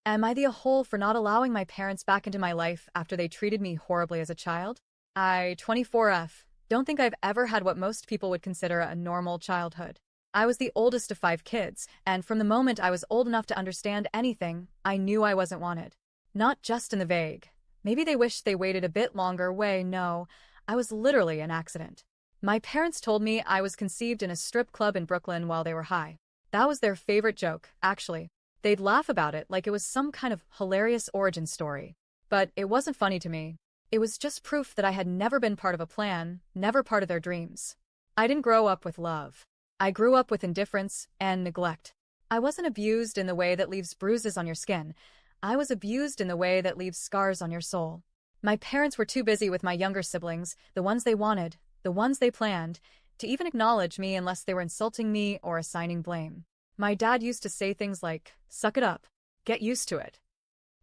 Am I the a-hole for not allowing my parents back into my life after they treated me horribly as a child? 24F, don't think I've ever had what most people would consider a normal childhood. I was the oldest of 5 kids, and from the moment I was old enough to understand anything, I knew I wasn't wanted. Not just in the vague. Maybe they wished they waited a bit longer no, I was literally an accident. My parents told me I was conceived in a strip club in Brooklyn while they were high. That was their favorite joke, actually. They'd laugh about it like it was some kind of hilarious origin story. But it wasn't funny to me. It was just proof that I had never been part of a plan, never part of their dreams. I didn't grow up with love. I grew up with indifference and neglect. I wasn't abused in the way that leaves bruises on your skin. I was abused in the way that leaves scars on your soul. My parents were too busy with my younger siblings, the ones they wanted, the ones they planned, to even acknowledge me unless they were insulting me or assigning blame. My dad used to say things like, "Suck it up. Get used to it,"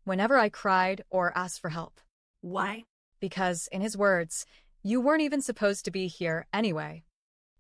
whenever I cried or asked for help. Why? Because, in his words, you weren't even supposed to be here anyway.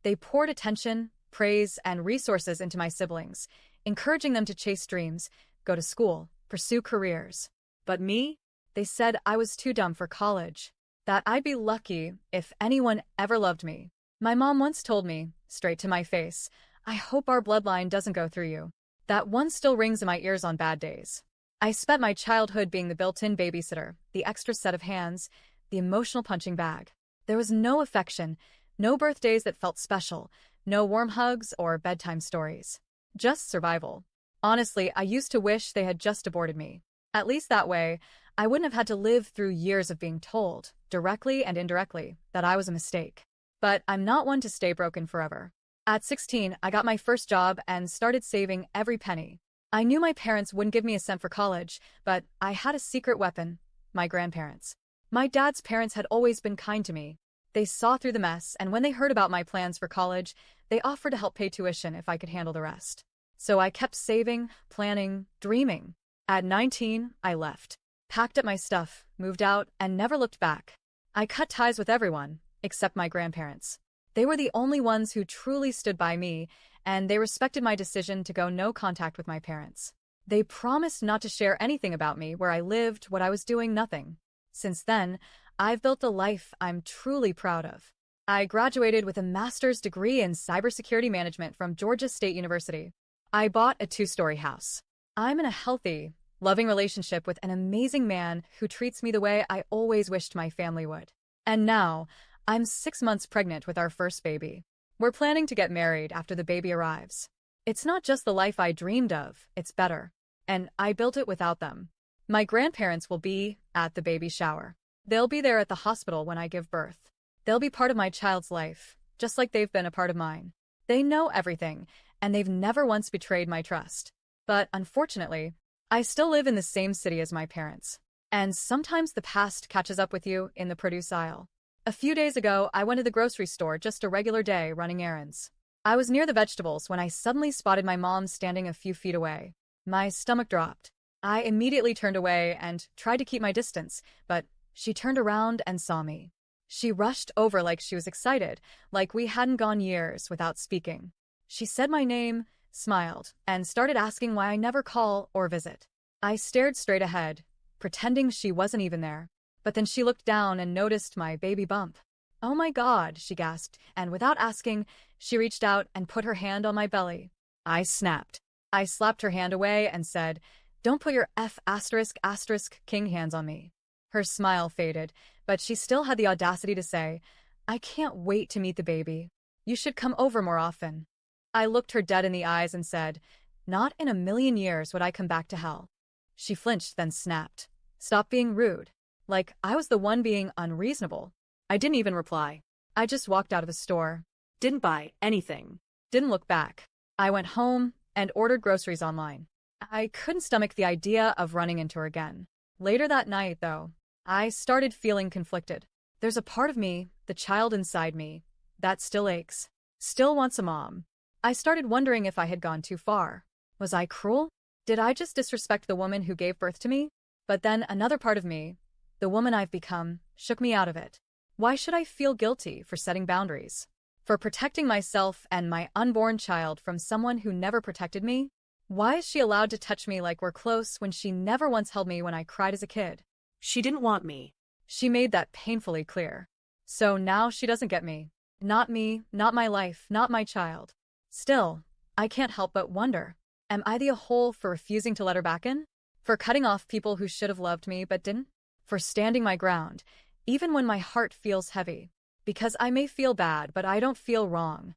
They poured attention, praise, and resources into my siblings, encouraging them to chase dreams, go to school, pursue careers. But me? They said I was too dumb for college, that I'd be lucky if anyone ever loved me. My mom once told me, straight to my face, "I hope our bloodline doesn't go through you." That one still rings in my ears on bad days. I spent my childhood being the built-in babysitter, the extra set of hands, the emotional punching bag. There was no affection, no birthdays that felt special, no warm hugs or bedtime stories. Just survival. Honestly, I used to wish they had just aborted me. At least that way, I wouldn't have had to live through years of being told, directly and indirectly, that I was a mistake. But I'm not one to stay broken forever. At 16, I got my first job and started saving every penny. I knew my parents wouldn't give me a cent for college, but I had a secret weapon: my grandparents. My dad's parents had always been kind to me. They saw through the mess, and when they heard about my plans for college, they offered to help pay tuition if I could handle the rest. So I kept saving, planning, dreaming. At 19, I left. Packed up my stuff, moved out, and never looked back. I cut ties with everyone, except my grandparents. They were the only ones who truly stood by me, and they respected my decision to go no contact with my parents. They promised not to share anything about me, where I lived, what I was doing, nothing. Since then, I've built a life I'm truly proud of. I graduated with a master's degree in cybersecurity management from Georgia State University. I bought a 2-story house. I'm in a healthy, loving relationship with an amazing man who treats me the way I always wished my family would. And now, I'm 6 months pregnant with our first baby. We're planning to get married after the baby arrives. It's not just the life I dreamed of, it's better. And I built it without them. My grandparents will be at the baby shower. They'll be there at the hospital when I give birth. They'll be part of my child's life, just like they've been a part of mine. They know everything, and they've never once betrayed my trust. But unfortunately, I still live in the same city as my parents. And sometimes the past catches up with you in the produce aisle. A few days ago, I went to the grocery store, just a regular day, running errands. I was near the vegetables when I suddenly spotted my mom standing a few feet away. My stomach dropped. I immediately turned away and tried to keep my distance, but she turned around and saw me. She rushed over like she was excited, like we hadn't gone years without speaking. She said my name, smiled, and started asking why I never call or visit. I stared straight ahead, pretending she wasn't even there. But then she looked down and noticed my baby bump. "Oh my God," she gasped, and without asking, she reached out and put her hand on my belly. I snapped. I slapped her hand away and said, "Don't put your ***king hands on me." Her smile faded, but she still had the audacity to say, "I can't wait to meet the baby. You should come over more often." I looked her dead in the eyes and said, "Not in a million years would I come back to hell." She flinched, then snapped, "Stop being rude." Like I was the one being unreasonable. I didn't even reply. I just walked out of the store. Didn't buy anything. Didn't look back. I went home and ordered groceries online. I couldn't stomach the idea of running into her again. Later that night, though, I started feeling conflicted. There's a part of me, the child inside me, that still aches, still wants a mom. I started wondering if I had gone too far. Was I cruel? Did I just disrespect the woman who gave birth to me? But then another part of me, the woman I've become, shook me out of it. Why should I feel guilty for setting boundaries? For protecting myself and my unborn child from someone who never protected me? Why is she allowed to touch me like we're close when she never once held me when I cried as a kid? She didn't want me. She made that painfully clear. So now she doesn't get me. Not me, not my life, not my child. Still, I can't help but wonder, am I the a-hole for refusing to let her back in? For cutting off people who should have loved me but didn't? For standing my ground, even when my heart feels heavy? Because I may feel bad, but I don't feel wrong.